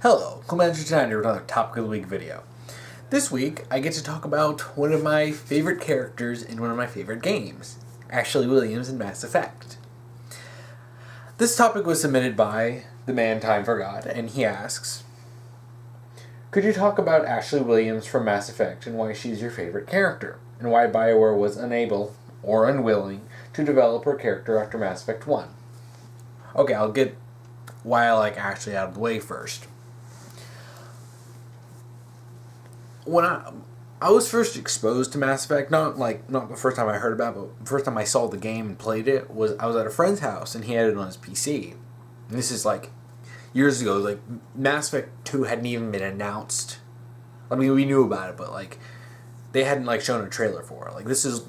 Hello, Clemente tonight with another Topic of the Week video. This week, I get to talk about one of my favorite characters in one of my favorite games, Ashley Williams in Mass Effect. This topic was submitted by the man Time Forgot, and he asks, could you talk about Ashley Williams from Mass Effect and why she's your favorite character, and why Bioware was unable, or unwilling, to develop her character after Mass Effect 1? Okay, I'll get why I like Ashley out of the way first. When I was first exposed to Mass Effect, not the first time I heard about it, but the first time I saw the game and played it, was I was at a friend's house and he had it on his PC. And this is like years ago. Like Mass Effect 2 hadn't even been announced. I mean, we knew about it, but like they hadn't like shown a trailer for it. Like this is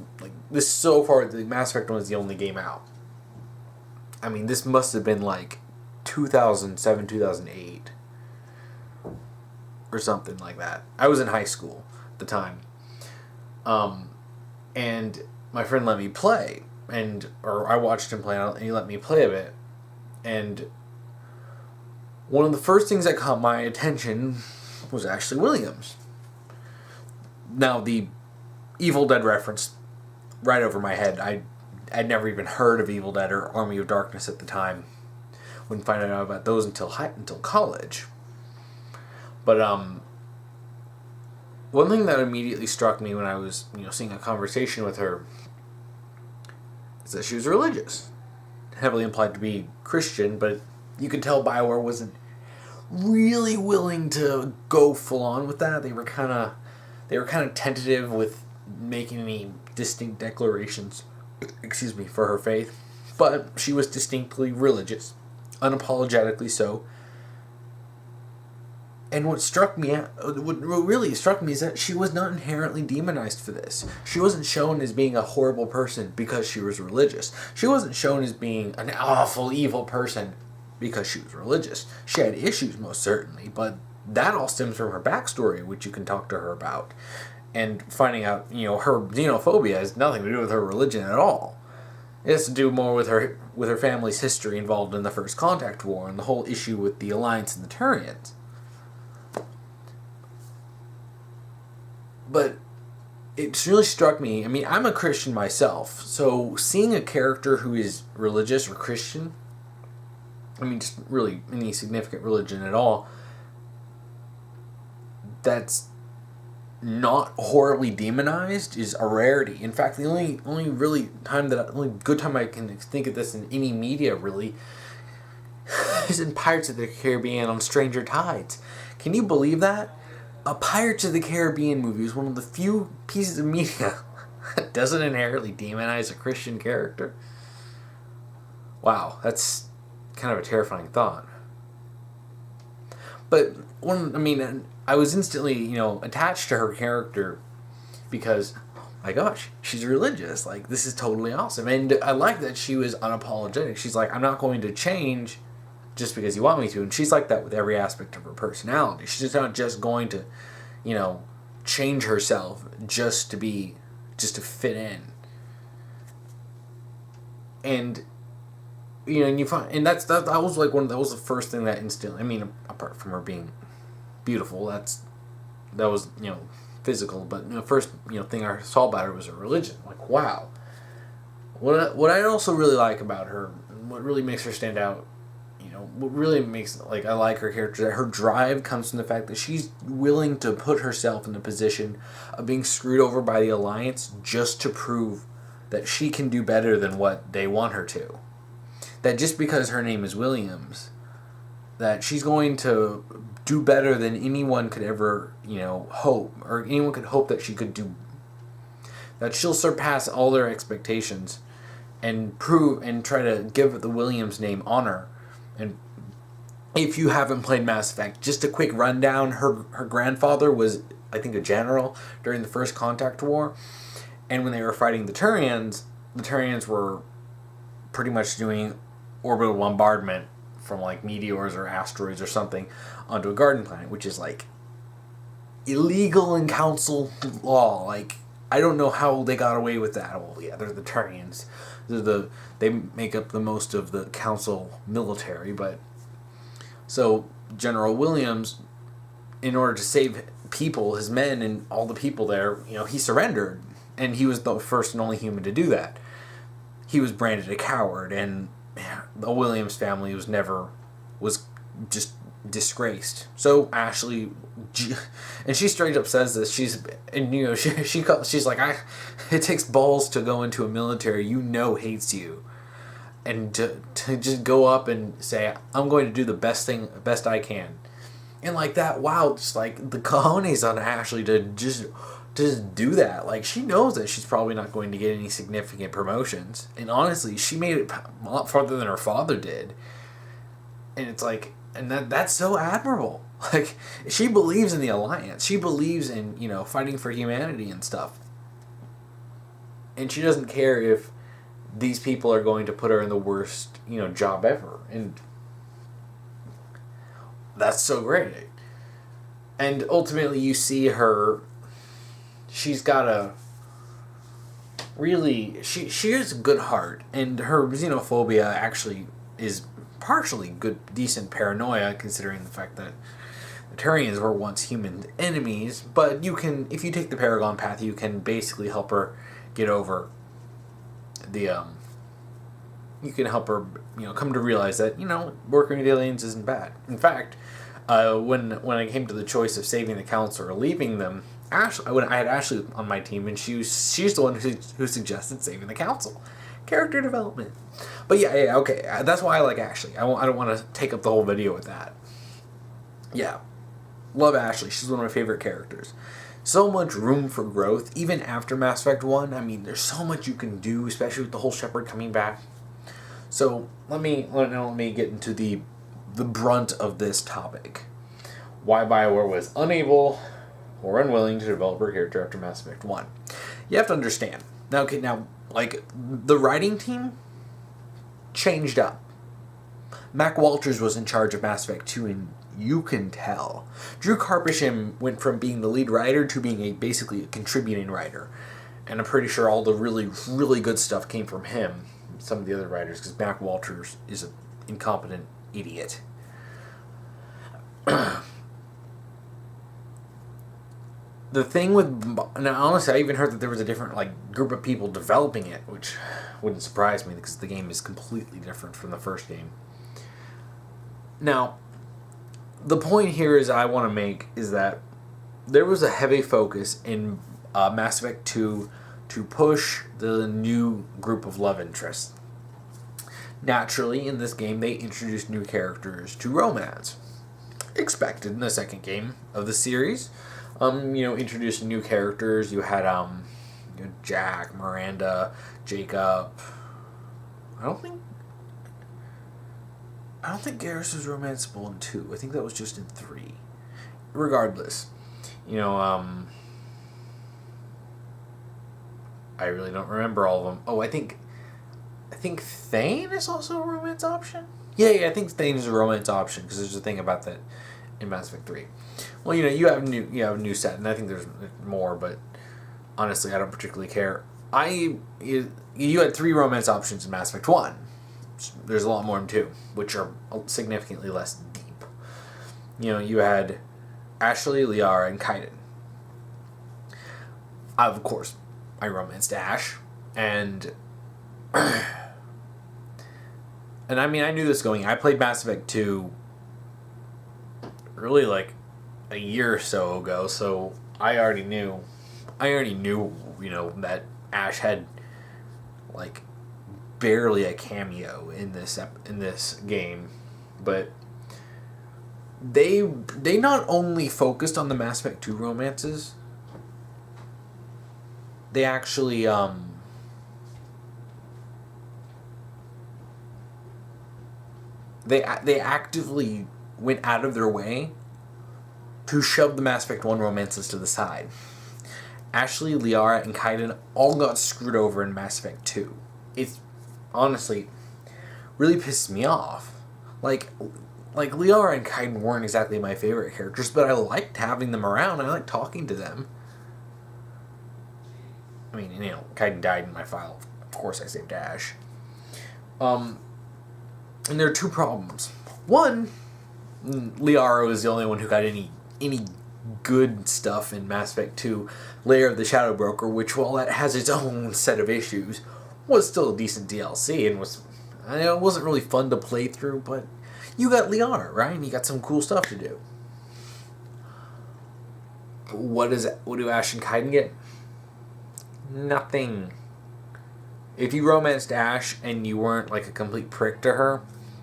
so far, the Mass Effect 1 is the only game out. I mean, this must have been like 2007, 2008. Or something like that. I was in high school at the time. And my friend let me play. Or I watched him play and he let me play a bit. And one of the first things that caught my attention was Ashley Williams. Now, the Evil Dead reference right over my head. I'd never even heard of Evil Dead or Army of Darkness at the time. Wouldn't find out about those until college. But one thing that immediately struck me when I was, seeing a conversation with her is that she was religious, heavily implied to be Christian, but you could tell Bioware wasn't really willing to go full on with that. They were kind of tentative with making any distinct declarations, for her faith, but she was distinctly religious, unapologetically so. And what really struck me is that she was not inherently demonized for this. She wasn't shown as being a horrible person because she was religious. She wasn't shown as being an awful, evil person because she was religious. She had issues, most certainly, but that all stems from her backstory, which you can talk to her about. And finding out, her xenophobia has nothing to do with her religion at all. It has to do more with her family's history involved in the First Contact War and the whole issue with the Alliance and the Turians. But it's really struck me, I mean, I'm a Christian myself, so seeing a character who is religious or Christian, I mean, just really any significant religion at all, that's not horribly demonized is a rarity. In fact, the only good time I can think of this in any media, really, is in Pirates of the Caribbean on Stranger Tides. Can you believe that? A Pirates of the Caribbean movie is one of the few pieces of media that doesn't inherently demonize a Christian character. Wow, that's kind of a terrifying thought. But I was instantly, attached to her character because, my gosh, she's religious. Like, this is totally awesome. And I like that she was unapologetic. She's like, I'm not going to change just because you want me to. And she's like that with every aspect of her personality. She's not just going to, change herself just to fit in. And and you find, and that was like that was the first thing that instantly, I mean, apart from her being beautiful, that was physical, but the first thing I saw about her was her religion. Like, wow. What I also really like about her, what really makes her stand out, what really makes I like her character, that her drive comes from the fact that she's willing to put herself in the position of being screwed over by the Alliance just to prove that she can do better than what they want her to. That just because her name is Williams, that she's going to do better than anyone could ever, hope, or anyone could hope that she could do. That she'll surpass all their expectations and prove and try to give the Williams name honor. And if you haven't played Mass Effect, just a quick rundown, her grandfather was, I think, a general during the First Contact War. And when they were fighting the Turians were pretty much doing orbital bombardment from meteors or asteroids or something onto a garden planet, which is illegal in council law. I don't know how they got away with that. Well, yeah, they're the Turians. They make up the most of the council military, but so General Williams, in order to save people, his men and all the people there, he surrendered. And he was the first and only human to do that. He was branded a coward, and the Williams family was just disgraced. So Ashley, and she straight up says this. She's like, it takes balls to go into a military hates you, and to just go up and say, I'm going to do the best I can, and like that. Wow, just like the cojones on Ashley to just do that. Like, she knows that she's probably not going to get any significant promotions, and honestly, she made it a lot farther than her father did. And it's like, and that's so admirable. Like, she believes in the Alliance. She believes in, fighting for humanity and stuff. And she doesn't care if these people are going to put her in the worst, job ever. And that's so great. And ultimately, you see her. She's got a really... She has a good heart. And her xenophobia actually is partially good, decent paranoia, considering the fact that the Turians were once human enemies. But if you take the Paragon path, you can basically help her get over the... you can help her, come to realize that, working with aliens isn't bad. In fact, when I came to the choice of saving the council or leaving them, when I had Ashley on my team, and she's the one who suggested saving the council. Character development. But yeah, okay. That's why I like Ashley. I don't want to take up the whole video with that. Yeah. Love Ashley. She's one of my favorite characters. So much room for growth, even after Mass Effect 1. I mean, there's so much you can do, especially with the whole Shepard coming back. So, let me get into the brunt of this topic. Why Bioware was unable or unwilling to develop her character after Mass Effect 1. You have to understand. Now, like, the writing team changed up. Mac Walters was in charge of Mass Effect 2, and you can tell. Drew Karpyshyn went from being the lead writer to being basically a contributing writer. And I'm pretty sure all the really, really good stuff came from him, some of the other writers, because Mac Walters is an incompetent idiot. The thing with... Now, honestly, I even heard that there was a different group of people developing it, which wouldn't surprise me because the game is completely different from the first game. Now, the point here I want to make is that there was a heavy focus in Mass Effect 2 to push the new group of love interests. Naturally, in this game, they introduced new characters to romance. Expected in the second game of the series. Introducing new characters. You had Jack, Miranda, Jacob. I don't think Garrus was romanceable in 2. I think that was just in 3. Regardless, I really don't remember all of them. Oh, I think Thane is also a romance option. Yeah, I think Thane is a romance option because there's a thing about that in Mass Effect 3. Well, you have a new set, and I think there's more, but honestly, I don't particularly care. You had 3 romance options in Mass Effect 1. There's a lot more in 2, which are significantly less deep. You had Ashley, Liara, and Kaiden. Of course, I romanced Ash, and I mean, I knew this going. I played Mass Effect 2 really a year or so ago, so I already knew, that Ash had barely a cameo in this game, but they not only focused on the Mass Effect 2 romances, they actually they actively went out of their way to shove the Mass Effect 1 romances to the side. Ashley, Liara, and Kaiden all got screwed over in Mass Effect 2. It's honestly really pissed me off. Like Liara and Kaiden weren't exactly my favorite characters, but I liked having them around. I liked talking to them. I mean, Kaiden died in my file. Of course I saved Ash. And there are 2 problems. One, Liara was the only one who got any good stuff in Mass Effect 2. Lair of the Shadow Broker, which, while that has its own set of issues, was still a decent DLC and was, it wasn't really fun to play through, but you got Liara, right? And you got some cool stuff to do. What do Ash and Kaiden get? Nothing. If you romanced Ash and you weren't like a complete prick to her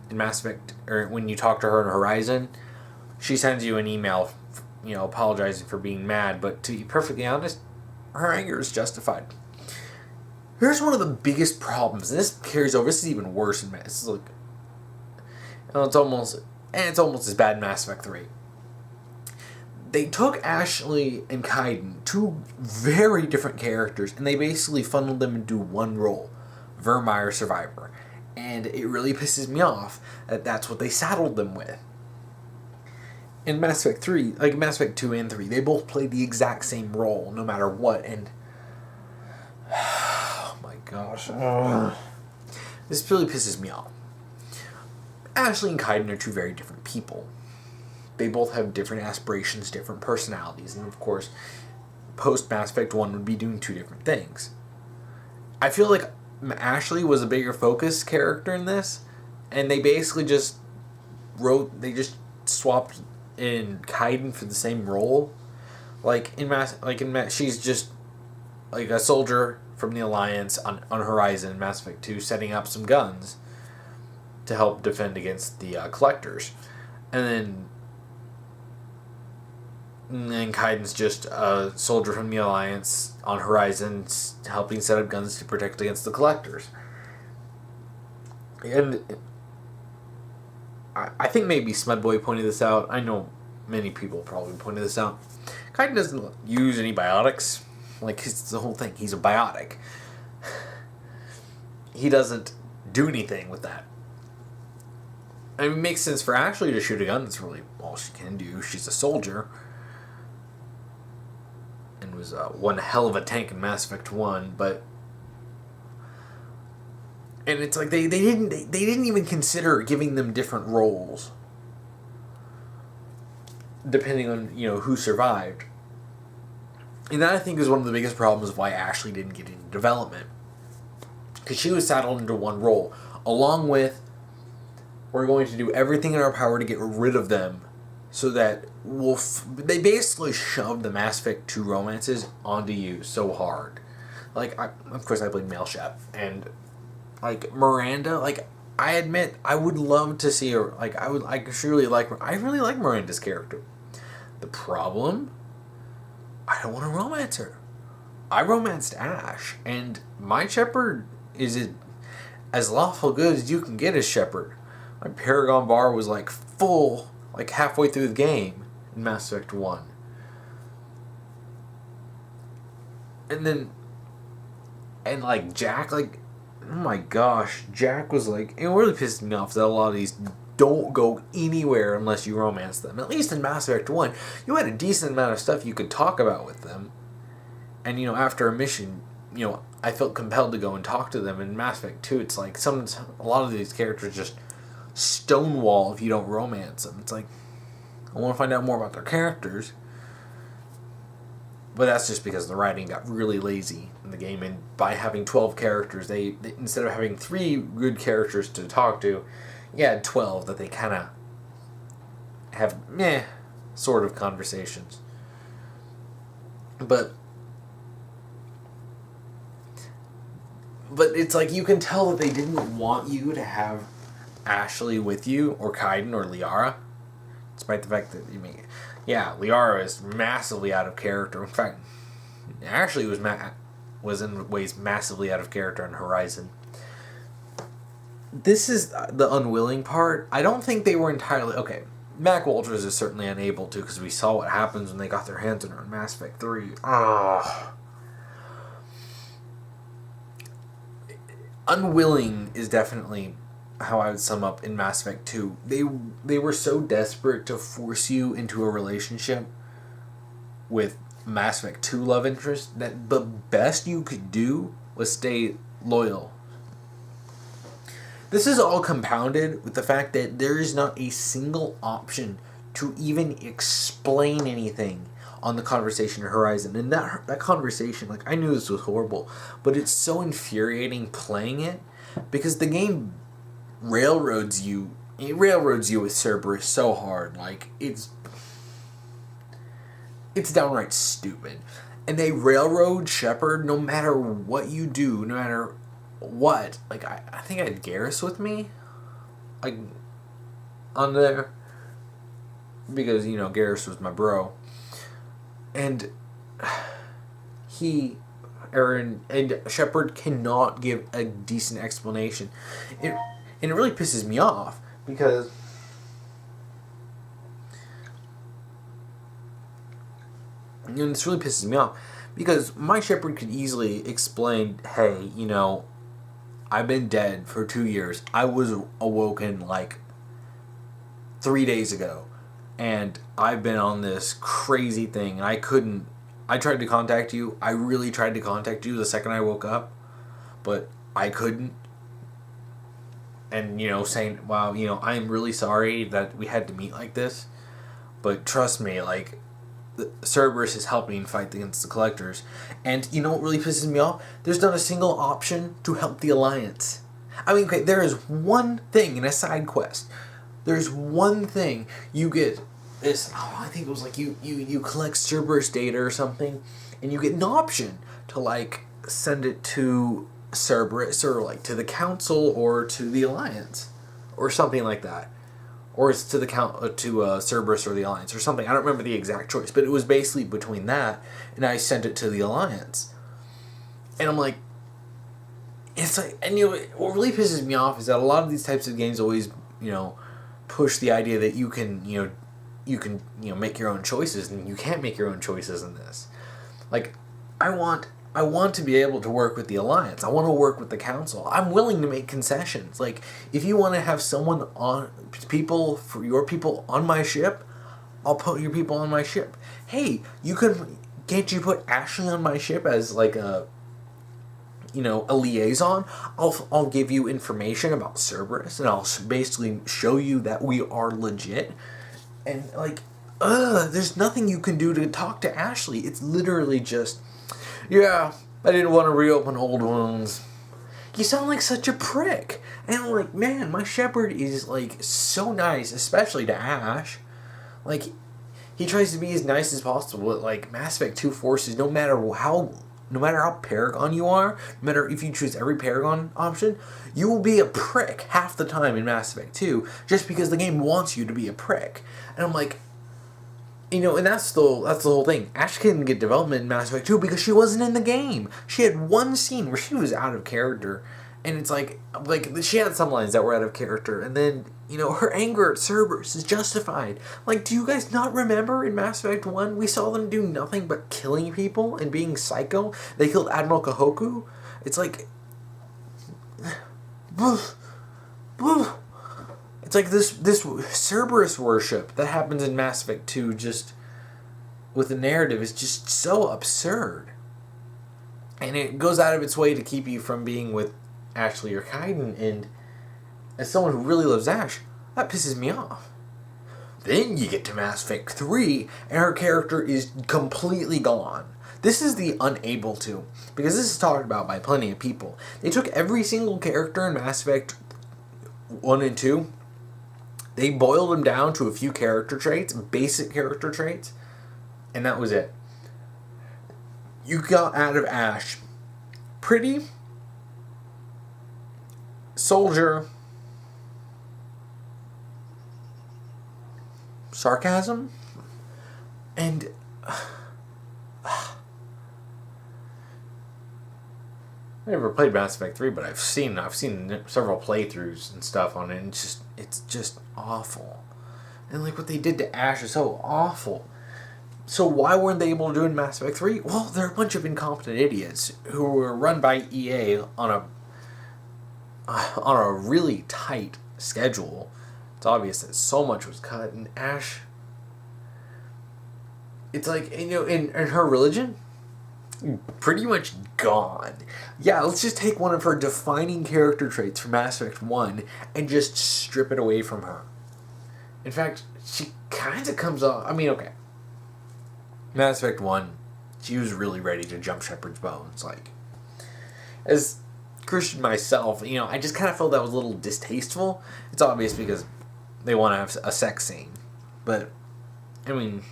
in Mass Effect, or when you talk to her in Horizon, she sends you an email, apologizing for being mad. But to be perfectly honest, her anger is justified. Here's one of the biggest problems, and this carries over. This is even worse in Mass. It's almost as bad in Mass Effect 3. They took Ashley and Kaiden, two very different characters, and they basically funneled them into one role, Vermeer Survivor. And it really pisses me off that that's what they saddled them with. In Mass Effect 3, like Mass Effect 2 and 3, they both play the exact same role, no matter what, and oh my gosh. This really pisses me off. Ashley and Kaiden are two very different people. They both have different aspirations, different personalities, and of course, post Mass Effect 1 would be doing two different things. I feel like Ashley was a bigger focus character in this, and they basically just swapped in Kaiden for the same role. She's just like a soldier from the Alliance on Horizon in Mass Effect 2, setting up some guns to help defend against the Collectors. And then Kaiden's just a soldier from the Alliance on Horizon, helping set up guns to protect against the Collectors. And I think maybe Smudboy pointed this out. I know many people probably pointed this out. Kaiden doesn't use any biotics. It's the whole thing. He's a biotic. He doesn't do anything with that. I mean, it makes sense for Ashley to shoot a gun. That's really all she can do. She's a soldier. And was one hell of a tank in Mass Effect 1, but... And it's like they didn't even consider giving them different roles. Depending on, who survived. And that, I think, is one of the biggest problems of why Ashley didn't get into development. Because she was saddled into one role. Along with, we're going to do everything in our power to get rid of them. So that they basically shoved the Mass Effect 2 romances onto you so hard. Of course I played Male Chef. And, Miranda, I admit, I would love to see her, I really like Miranda's character. The problem, I don't want to romance her. I romanced Ash, and my Shepard is as lawful good as you can get as Shepard. My Paragon bar was full, halfway through the game in Mass Effect 1. And Jack, oh my gosh, Jack was it really pissed me off that a lot of these don't go anywhere unless you romance them. At least in Mass Effect 1, you had a decent amount of stuff you could talk about with them. And, after a mission, I felt compelled to go and talk to them. In Mass Effect 2, it's a lot of these characters just stonewall if you don't romance them. It's I want to find out more about their characters. But that's just because the writing got really lazy in the game, and by having 12 characters, they instead of having 3 good characters to talk to, you had 12 that they kind of have sort of conversations. But it's you can tell that they didn't want you to have Ashley with you, or Kaiden, or Liara, despite the fact that Liara is massively out of character. In fact, Ashley was in ways massively out of character on Horizon. This is the unwilling part. I don't think they were entirely... Okay, Mac Walters is certainly unable to, because we saw what happens when they got their hands on her in Mass Effect 3. Unwilling is definitely how I would sum up in Mass Effect 2. They were so desperate to force you into a relationship with Mass Effect 2 love interest that the best you could do was stay loyal. This is all compounded with the fact that there is not a single option to even explain anything on the conversation horizon. And that conversation, like, I knew this was horrible, but it's so infuriating playing it because the game railroads you. It railroads you with Cerberus so hard. Like, it's downright stupid. And they railroad Shepard no matter what you do, no matter what. Like, I think I had Garrus with me, like, on there. Because, you know, Garrus was my bro. And and Shepard cannot give a decent explanation. And it really pisses me off. Because and this really pisses me off because my Shepard could easily explain, hey, you know, I've been dead for 2 years. I was awoken like 3 days ago, and I've been on this crazy thing. I tried to contact you. I really tried to contact you the second I woke up, but I couldn't. And, you know, saying, wow, you know, I'm really sorry that we had to meet like this. But trust me, like, Cerberus is helping fight against the Collectors. And you know what really pisses me off? There's not a single option to help the Alliance. I mean, okay, there is one thing in a side quest. There's one thing. You get this, I think it was like you collect Cerberus data or something, and you get an option to, like, send it to Cerberus or, like, to the Council or to the Alliance or something like that, or it's to the Cerberus or the Alliance or something. I don't remember the exact choice, but it was basically between that, and I sent it to the Alliance. And I'm like, it's like, and you know, what really pisses me off is that a lot of these types of games always, you know, push the idea that you can make your own choices, and you can't make your own choices in this. Like, I want to be able to work with the Alliance. I want to work with the Council. I'm willing to make concessions. Like, if you want to have your people on my ship, I'll put your people on my ship. Hey, can't you put Ashley on my ship as, like, a liaison? I'll give you information about Cerberus, and I'll basically show you that we are legit. And, like, there's nothing you can do to talk to Ashley. It's literally just, yeah, I didn't want to reopen old wounds. You sound like such a prick. And I'm like, man, my Shepard is, like, so nice, especially to Ash. Like, he tries to be as nice as possible, but, like, Mass Effect 2 forces, no matter how Paragon you are, no matter if you choose every Paragon option, you will be a prick half the time in Mass Effect 2, just because the game wants you to be a prick. And I'm like, you know, and that's the whole thing. Ash couldn't get development in Mass Effect 2 because she wasn't in the game. She had one scene where she was out of character, and it's like she had some lines that were out of character, and then, you know, her anger at Cerberus is justified. Like, do you guys not remember in Mass Effect 1, we saw them do nothing but killing people and being psycho? They killed Admiral Kahoku. It's like, it's like this Cerberus worship that happens in Mass Effect 2 just with the narrative is just so absurd. And it goes out of its way to keep you from being with Ashley or Kaiden, and as someone who really loves Ash, that pisses me off. Then you get to Mass Effect 3, and her character is completely gone. This is the unable to, because this is talked about by plenty of people. They took every single character in Mass Effect 1 and 2, they boiled them down to a few character traits, basic character traits, and that was it. You got out of Ash pretty, soldier, sarcasm, and I never played Mass Effect 3, but I've seen several playthroughs and stuff on it, and it's just awful. And like what they did to Ash is so awful. So why weren't they able to do it in Mass Effect 3? Well, they're a bunch of incompetent idiots who were run by EA on a really tight schedule. It's obvious that so much was cut, and Ash, it's like, you know, in her religion, pretty much gone. Yeah, let's just take one of her defining character traits from Mass Effect 1 and just strip it away from her. In fact, she kind of comes off... I mean, okay. Mass Effect 1, she was really ready to jump Shepard's bones. Like, as Christian myself, I just kind of felt that was a little distasteful. It's obvious because they want to have a sex scene. But, I mean,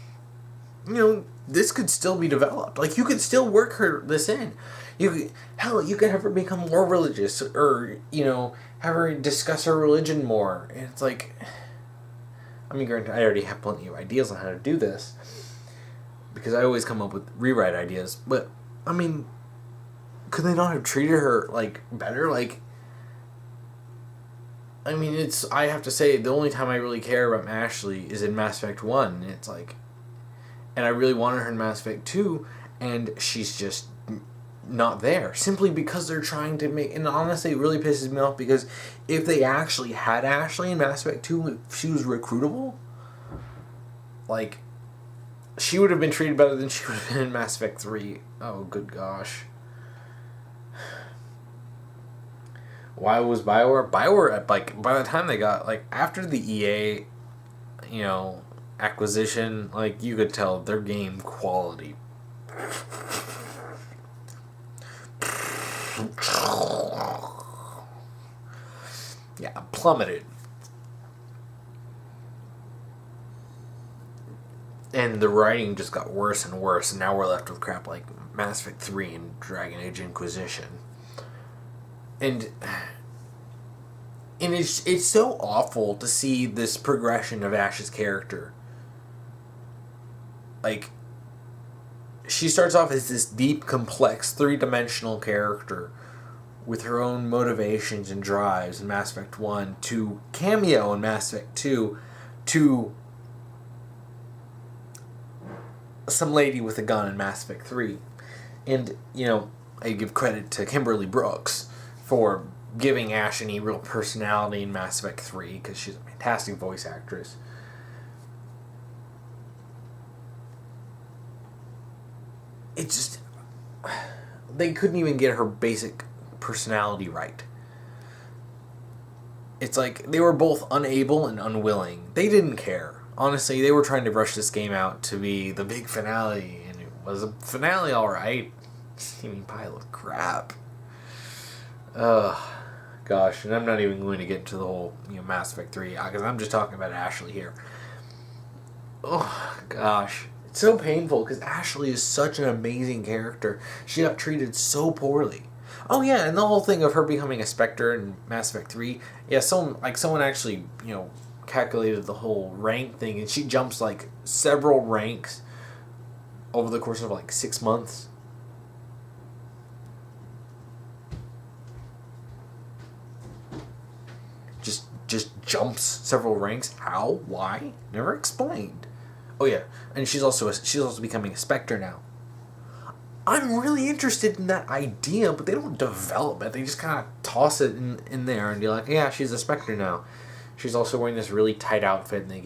this could still be developed. Like, you could still work this in. You could have her become more religious, or, have her discuss her religion more. And it's like, I mean, granted, I already have plenty of ideas on how to do this, because I always come up with rewrite ideas. But, I mean, could they not have treated her, like, better? Like, I mean, I have to say, the only time I really care about Ashley is in Mass Effect 1. It's like, and I really wanted her in Mass Effect 2, and she's just not there. Simply because they're trying to make... And honestly, it really pisses me off, because if they actually had Ashley in Mass Effect 2, if she was recruitable, like, she would have been treated better than she would have been in Mass Effect 3. Oh, good gosh. Why was Bioware, like, by the time they got, like, after the EA, acquisition, like, you could tell their game quality plummeted. And the writing just got worse and worse, and now we're left with crap like Mass Effect 3 and Dragon Age Inquisition. And it's so awful to see this progression of Ash's character. Like, she starts off as this deep, complex, three-dimensional character with her own motivations and drives in Mass Effect 1, to cameo in Mass Effect 2, to some lady with a gun in Mass Effect 3. And, I give credit to Kimberly Brooks for giving Ash any real personality in Mass Effect 3, because she's a fantastic voice actress. It's just... They couldn't even get her basic personality right. It's like they were both unable and unwilling. They didn't care. Honestly, they were trying to rush this game out to be the big finale, and it was a finale, alright. Steaming pile of crap. Gosh, and I'm not even going to get into the whole, Mass Effect 3, because I'm just talking about Ashley here. Oh, gosh. It's so painful, because Ashley is such an amazing character. She got treated so poorly. Oh, yeah, and the whole thing of her becoming a Spectre in Mass Effect 3, yeah, someone actually, calculated the whole rank thing, and she jumps, like, several ranks over the course of, like, 6 months. Just jumps several ranks. How? Why? Never explained. Oh yeah, and she's also becoming a Spectre now. I'm really interested in that idea, but they don't develop it. They just kind of toss it in there, and you're like, yeah, she's a Spectre now. She's also wearing this really tight outfit, and they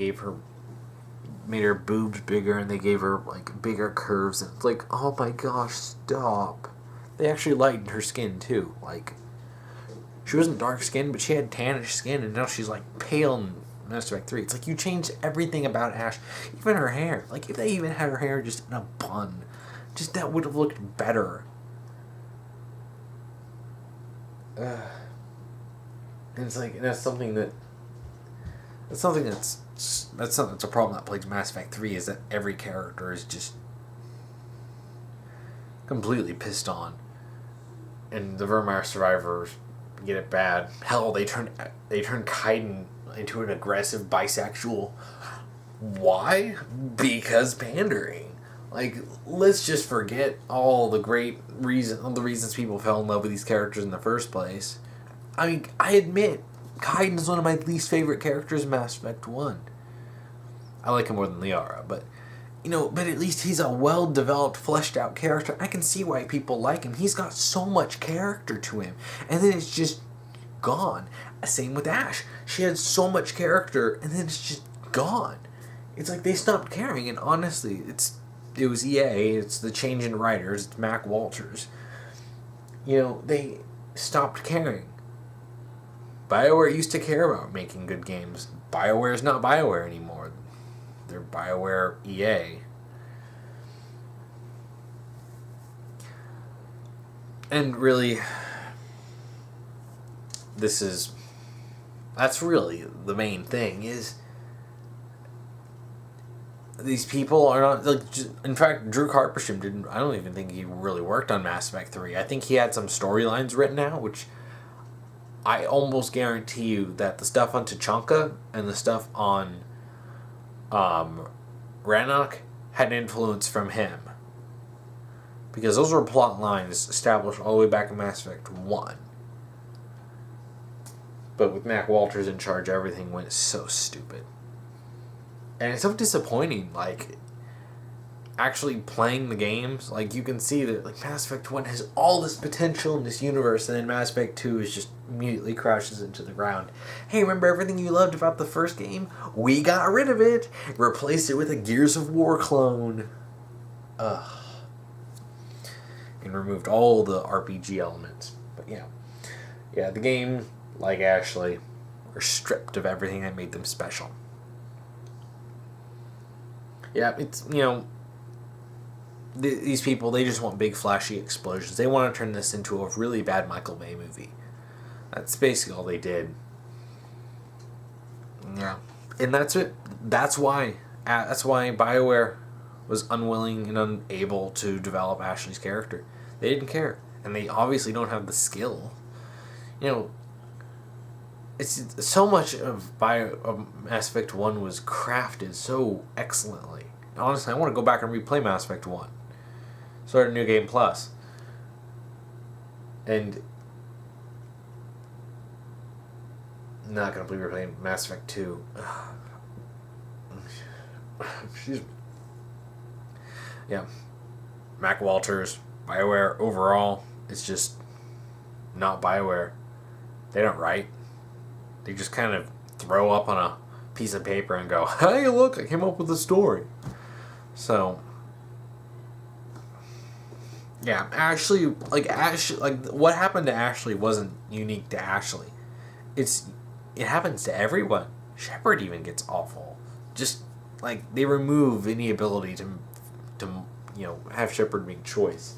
made her boobs bigger, and they gave her like bigger curves, and it's like, oh my gosh, stop. They actually lightened her skin too, like. She wasn't dark skinned, but she had tannish skin, and now she's like pale in Mass Effect 3. It's like you changed everything about Ash, even her hair. Like, if they even had her hair just in a bun, just that would have looked better. And it's like, that's a problem that plagues Mass Effect 3, is that every character is just completely pissed on. And the Vermeer survivors get it bad. Hell, they turned Kaiden into an aggressive bisexual. Why? Because pandering. Like, let's just forget all the reasons people fell in love with these characters in the first place. I mean, I admit, Kaiden is one of my least favorite characters in Mass Effect 1. I like him more than Liara, but but at least he's a well-developed, fleshed-out character. I can see why people like him. He's got so much character to him. And then it's just gone. Same with Ash. She had so much character, and then it's just gone. It's like they stopped caring, and honestly, it's it was EA. It's the change in writers. It's Mac Walters. They stopped caring. Bioware used to care about making good games. Bioware is not Bioware anymore. They're Bioware EA. And really, that's really the main thing, is these people are not, in fact, Drew Karpyshyn I don't even think he really worked on Mass Effect 3. I think he had some storylines written out, which I almost guarantee you that the stuff on Tachanka and the stuff on Rannoch had influence from him. Because those were plot lines established all the way back in Mass Effect 1. But with Mac Walters in charge, everything went so stupid. And it's so disappointing, actually playing the games. You can see that, Mass Effect 1 has all this potential in this universe, and then Mass Effect 2 is just immediately crashes into the ground. Hey, remember everything you loved about the first game? We got rid of it! Replaced it with a Gears of War clone. Ugh. And removed all the RPG elements. But yeah, the game, like Ashley, are stripped of everything that made them special. Yeah, it's, these people, they just want big flashy explosions. They want to turn this into a really bad Michael Bay movie. That's basically all they did. Yeah, and that's it. That's why Bioware was unwilling and unable to develop Ashley's character. They didn't care, and they obviously don't have the skill. It's so much of Mass Effect 1 was crafted so excellently. Honestly, I want to go back and replay Mass Effect 1. Start a New Game Plus. And I'm not going to be replaying Mass Effect 2. Excuse me. Yeah. Mac Walters, Bioware overall, it's just not Bioware. They don't write. They just kind of throw up on a piece of paper and go, hey, look, I came up with a story. So, yeah, Ashley, what happened to Ashley wasn't unique to Ashley. It happens to everyone. Shepard even gets awful. Just, they remove any ability to have Shepard make choice.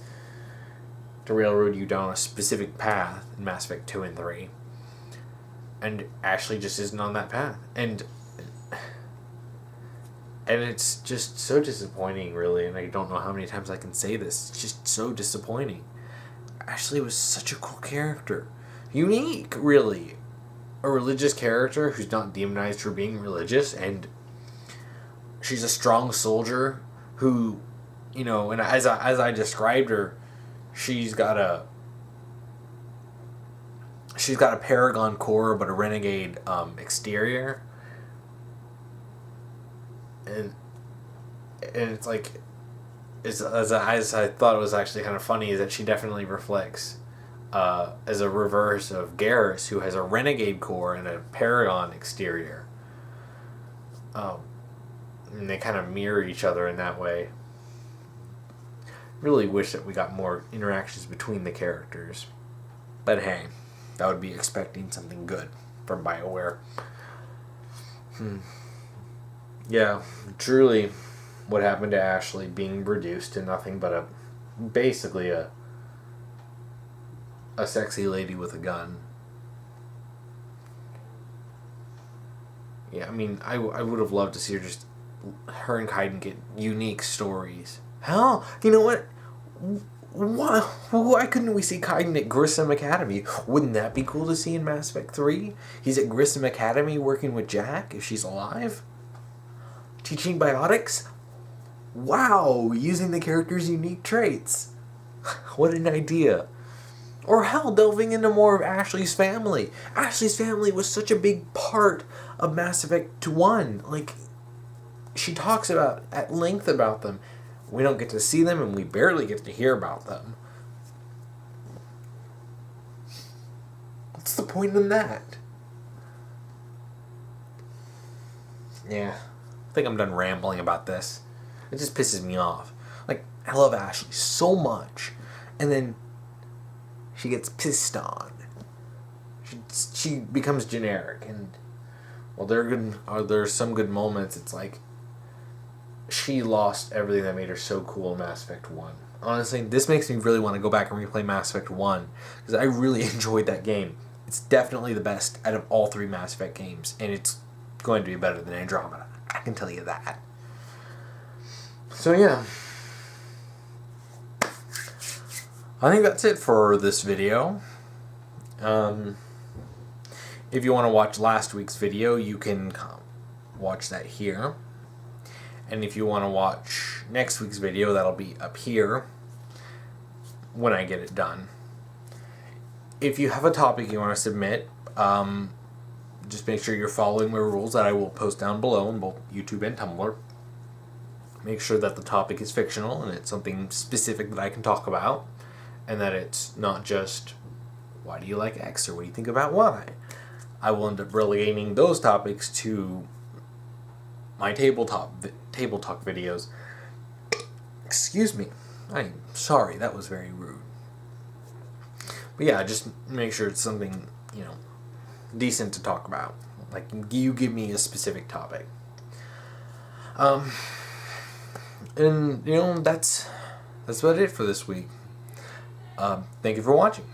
To railroad you down a specific path in Mass Effect 2 and 3. And Ashley just isn't on that path. And it's just so disappointing, really. And I don't know how many times I can say this. It's just so disappointing. Ashley was such a cool character. Unique, really. A religious character who's not demonized for being religious. And she's a strong soldier who, and as I described her, she's got a Paragon core, but a Renegade exterior, and it's as I thought it was actually kind of funny, is that she definitely reflects as a reverse of Garrus, who has a Renegade core and a Paragon exterior. And they kind of mirror each other in that way. Really wish that we got more interactions between the characters, but hey. That would be expecting something good from Bioware. Yeah, truly, what happened to Ashley being reduced to nothing but basically a sexy lady with a gun. Yeah, I mean, I would have loved to see her and Kaiden get unique stories. Hell, you know what? Why couldn't we see Kaiden at Grissom Academy? Wouldn't that be cool to see in Mass Effect 3? He's at Grissom Academy working with Jack, if she's alive. Teaching biotics? Wow, using the character's unique traits. What an idea. Or hell, delving into more of Ashley's family. Ashley's family was such a big part of Mass Effect 1. She talks at length about them. We don't get to see them, and we barely get to hear about them. What's the point in that? Yeah, I think I'm done rambling about this. It just pisses me off. I love Ashley so much. And then she gets pissed on. She becomes generic, and well, there's some good moments. It's like she lost everything that made her so cool in Mass Effect 1. Honestly, this makes me really want to go back and replay Mass Effect 1, because I really enjoyed that game. It's definitely the best out of all 3 Mass Effect games, and it's going to be better than Andromeda. I can tell you that. So yeah. I think that's it for this video. If you want to watch last week's video, you can watch that here. And if you want to watch next week's video, that'll be up here when I get it done. If you have a topic you want to submit, just make sure you're following my rules that I will post down below on both YouTube and Tumblr. Make sure that the topic is fictional and it's something specific that I can talk about, and that it's not just, why do you like X, or what do you think about Y? I will end up relegating those topics to my table talk videos. Excuse me. I'm sorry, that was very rude. But yeah, just make sure it's something, decent to talk about. Like, you give me a specific topic. And, that's about it for this week. Thank you for watching.